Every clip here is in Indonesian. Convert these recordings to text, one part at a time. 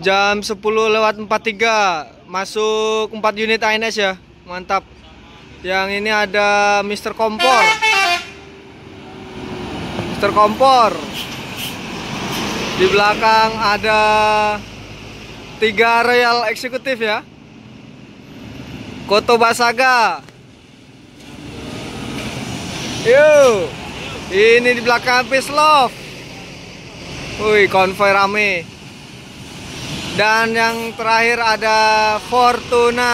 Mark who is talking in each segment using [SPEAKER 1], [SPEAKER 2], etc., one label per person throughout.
[SPEAKER 1] Jam 10:43 masuk 4 unit ANS ya. Mantap. Yang ini ada Mr. Kompor. Mr. Kompor. Di belakang ada 3 Royal Eksekutif ya. Koto Basaga. Yuk. Ini di belakang Peace Love. Wih, konvoy rame. Dan yang terakhir ada Fortuna.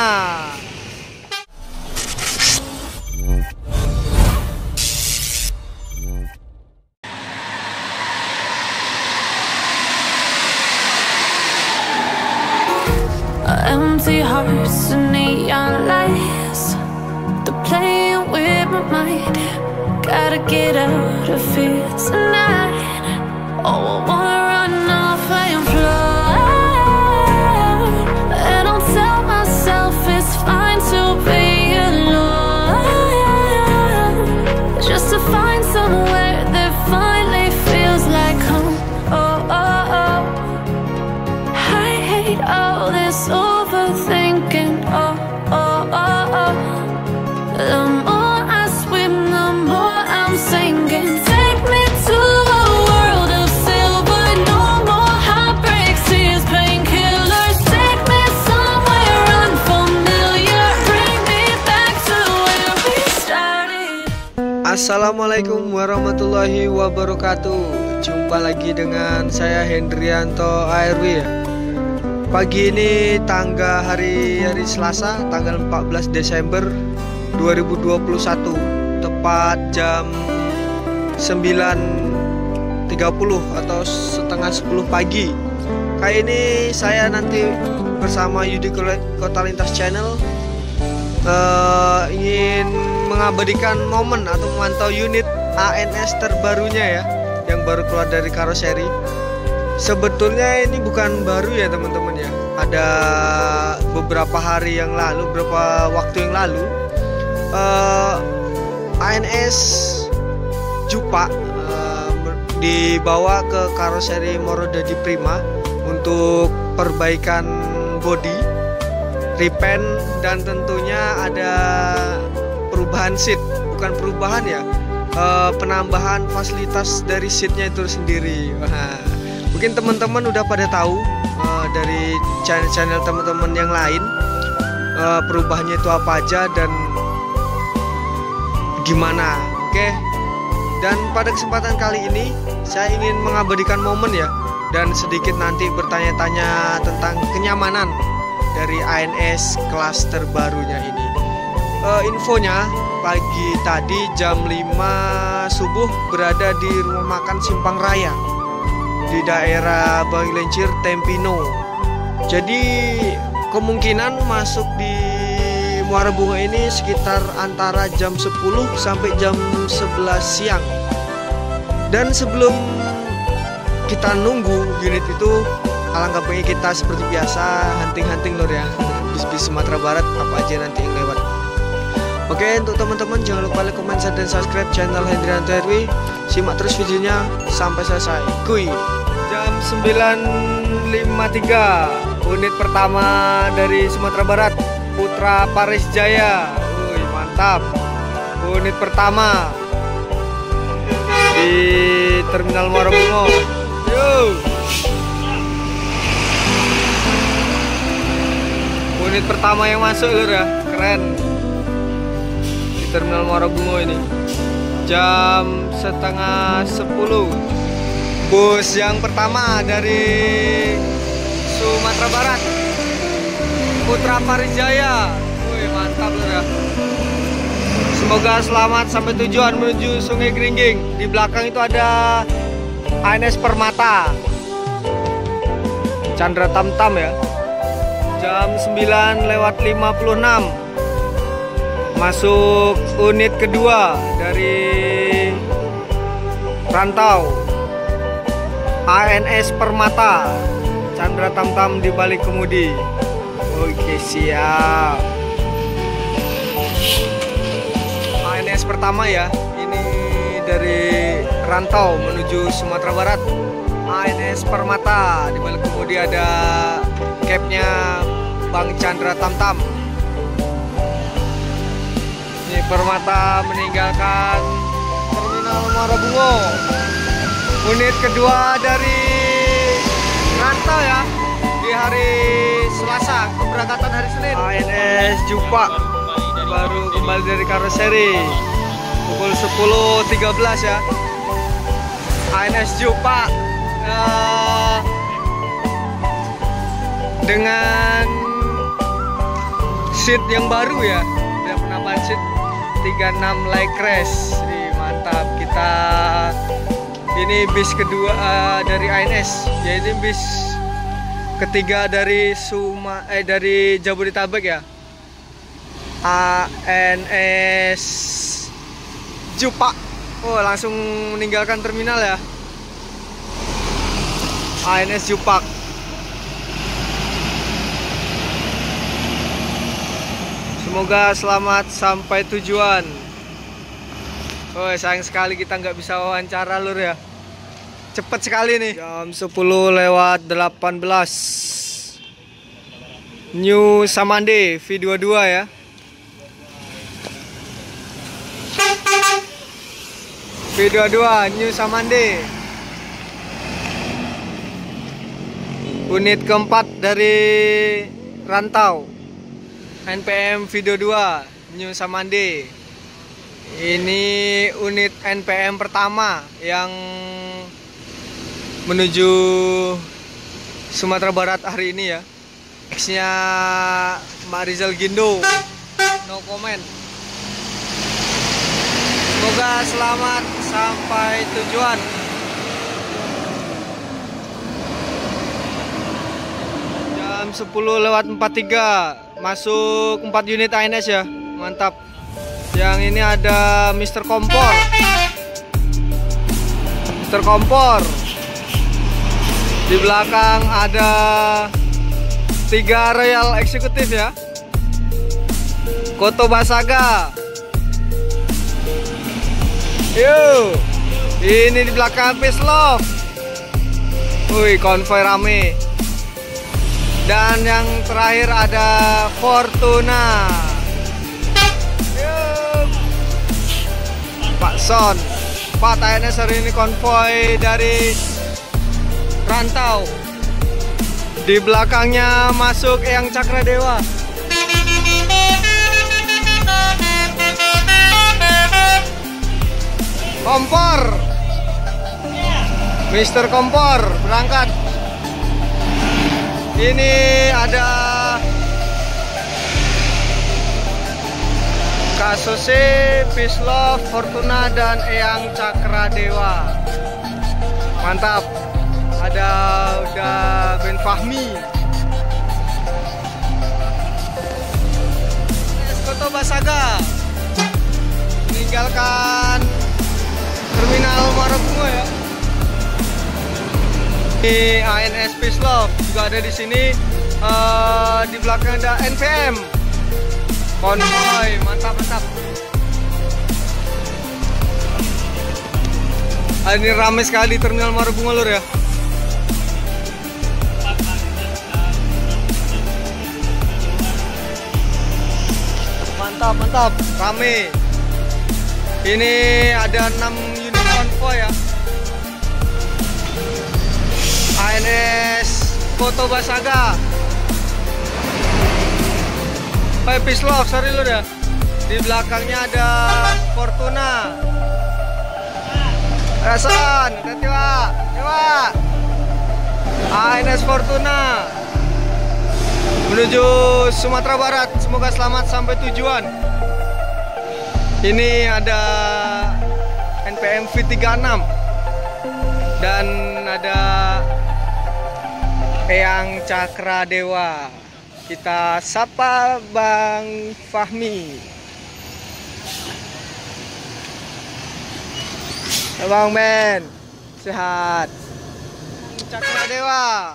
[SPEAKER 2] Empty hearts and neon lights, they're playing with my mind. Gotta get out of here tonight. Oh, I wanna run off and fly, and I'll tell myself it's fine to be alone, just to find somewhere that finally feels like home. Oh, oh, oh. I hate all this overthinking. Oh, oh, oh, oh. The more I swim, the more I'm sinking. Take me to a world of silver. No more heartbreaks, tears, painkillers. Take me somewhere unfamiliar. Bring me back to where we started.
[SPEAKER 1] Assalamualaikum warahmatullahi wabarakatuh. Jumpa lagi dengan saya Hendrianto ARW ya. Pagi ini hari Selasa tanggal 14 Desember 2021, tepat jam 9.30 atau setengah 10 pagi. Kali ini saya nanti bersama Yudi Kota Lintas Channel ingin mengabadikan momen atau memantau unit ANS terbarunya ya, yang baru keluar dari karoseri. Sebetulnya ini bukan baru ya teman-teman ya. Ada beberapa hari yang lalu, beberapa waktu yang lalu, ANS Jupa dibawa ke karoseri Morodadi Prima untuk perbaikan bodi, repaint, dan tentunya ada perubahan seat. Bukan perubahan ya, penambahan fasilitas dari seatnya itu sendiri. Mungkin teman-teman udah pada tahu dari channel-channel teman-teman yang lain perubahannya itu apa aja dan gimana. Oke. Dan pada kesempatan kali ini saya ingin mengabadikan momen ya, dan sedikit nanti bertanya-tanya tentang kenyamanan dari ANS kelas terbarunya ini. Infonya pagi tadi jam 5 subuh berada di rumah makan Simpang Raya di daerah Bangilencir, Tempino. Jadi kemungkinan masuk di Muara Bunga ini sekitar antara jam 10 sampai jam 11 siang. Dan sebelum kita nunggu unit itu, alangkah baiknya kita seperti biasa hunting-hunting lor ya, bis-bis Sumatera Barat apa aja nanti yang lewat. Oke, untuk teman-teman jangan lupa like, comment, share, dan subscribe channel Hendrianto RW. Simak terus videonya sampai selesai. Kuy. Jam 9.53, unit pertama dari Sumatera Barat, Putra Paris Jaya. Wih, mantap. Unit pertama di Terminal Muara Bunga. Yo. Unit pertama yang masuk lur ya, keren. Terminal Muara Bunga ini jam setengah 10. Bus yang pertama dari Sumatera Barat, Putra Paris Jaya. Wih, mantap loh ya. Semoga selamat sampai tujuan menuju Sungai Geringging. Di belakang itu ada ANS Permata, Chandra Tamtam ya. Jam 9:56 masuk unit kedua dari Rantau, ANS Permata, Chandra Tamtam di balik kemudi. Oke, siap. ANS pertama ya, ini dari Rantau menuju Sumatera Barat. ANS Permata, di balik kemudi ada campnya Bang Chandra Tamtam. Ini Permata meninggalkan Terminal Muara Bungo. Unit kedua dari rantau ya di hari Selasa, keberangkatan hari Senin. ANS Jupa baru kembali dari karoseri pukul 10.13 ya. ANS Jupa dengan seat yang baru ya, ada penambahan seat 36 like crash. Mantap. Kita ini bis kedua dari ANS, yaitu bis ketiga dari dari Jabodetabek ya. ANS Jupa. Oh, langsung meninggalkan terminal ya. ANS Jupa. Semoga selamat sampai tujuan. Oh, sayang sekali kita nggak bisa wawancara lur ya. Cepet sekali nih. Jam 10:18. New Samande V22 ya. V22 New Samande. Unit keempat dari rantau. NPM V22 New Samande. Ini unit NPM pertama yang menuju Sumatera Barat hari ini ya. X-nya Mbak Rizal Gindo. No comment. Semoga selamat sampai tujuan. Jam 10:43. Masuk 4 unit ANS ya. Mantap. Yang ini ada Mr. Kompor. Mr. Kompor. Di belakang ada 3 Royal Eksekutif ya. Koto Basaga. Yuk. Ini di belakang Peace Love. Wih, konvoy rame. Dan yang terakhir ada Fortuna. Yuk. Pak Son. Pak ANS hari ini konvoy dari rantau. Di belakangnya masuk Eyang Cakradewa. Kompor. Mr. Kompor berangkat. Ini ada Kasose, Peace Love, Fortuna, dan Eyang Cakradewa. Mantap. Ada udah Ben Fahmi. Koto Basaga meninggalkan Terminal Muara Bungo ya. Ini ANS Peace Love juga ada di sini. Di belakang ada NPM konvoy. Mantap. Ini ramai sekali Terminal Muara Bungo lur ya. Mantap, rame. Ini ada 6 unit konvoy ya. ANS Koto Basaga. Peace Love, sorry lu dah. Di belakangnya ada Fortuna. Rasan, Dewa. ANS Fortuna menuju Sumatera Barat. Semoga selamat sampai tujuan. Ini ada NPM V36 dan ada Eyang Cakradewa. Kita sapa Bang Fahmi. Bang Ben, sehat. Cakradewa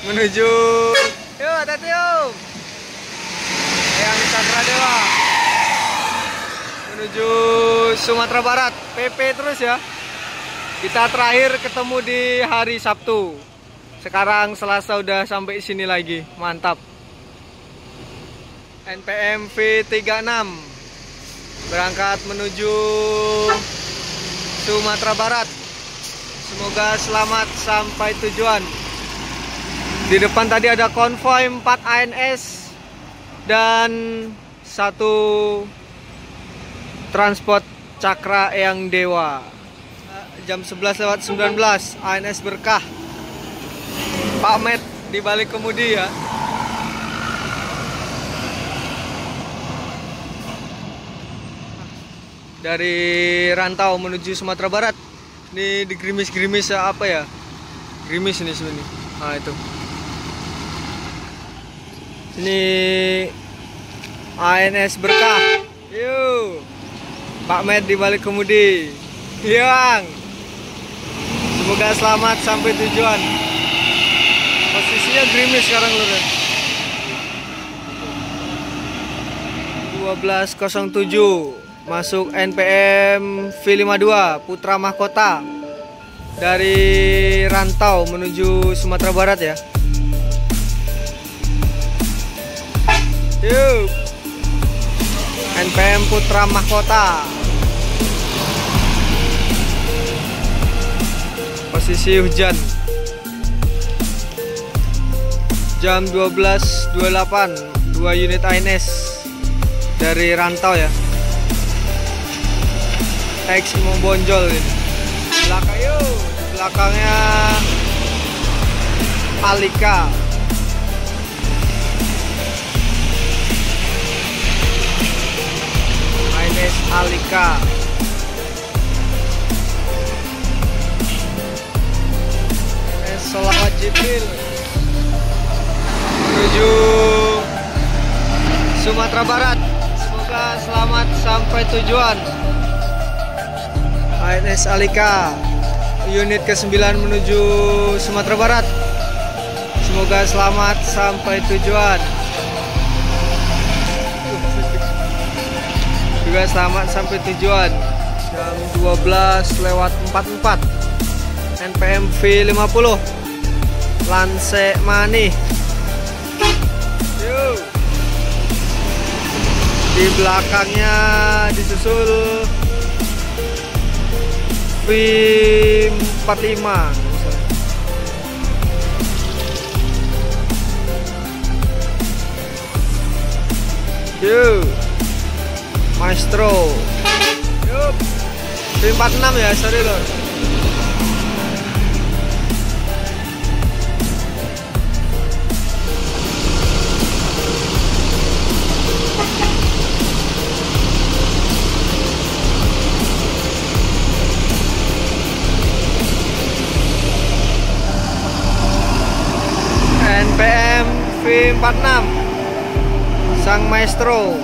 [SPEAKER 1] menuju, yuk hati-hati yuk. Eyang Cakradewa menuju Sumatera Barat, PP terus ya. Kita terakhir ketemu di hari Sabtu. Sekarang Selasa udah sampai sini lagi, mantap. NPM V36 berangkat menuju Sumatera Barat. Semoga selamat sampai tujuan. Di depan tadi ada konvoi 4 ANS dan 1 transport Cakra Eyang Dewa. Jam 11:19 ANS Berkah. Pak Met di balik kemudi ya. Dari Rantau menuju Sumatera Barat. Ini di gerimis-gerimis apa ya? Gerimis ini sebenarnya. Nah itu. Ini ANS Berkah. Yuk. Pak Met di balik kemudi. Hiang. Semoga selamat sampai tujuan. Posisinya gerimis sekarang lur. 12:07 masuk NPM V52 Putra Mahkota dari Rantau menuju Sumatera Barat ya. Yuk. NPM Putra Mahkota. Posisi hujan. Jam 12:28 2 unit ANS dari Rantau ya. X mau bonjol ini. Belakang yuk. Belakangnya Alika. ANS Alika. ANS Solawat Jibril menuju Sumatera Barat. Semoga selamat sampai tujuan. ANS Alika unit ke-9 menuju Sumatera Barat. Semoga selamat sampai tujuan. Juga selamat sampai tujuan. Jam 12:44 NPM V50 Lance Mani. Yuk. Di belakangnya disusul V45. Yuk. Maestro. Yuk. V46 ya, sorry lor. NPM V46 Sang Maestro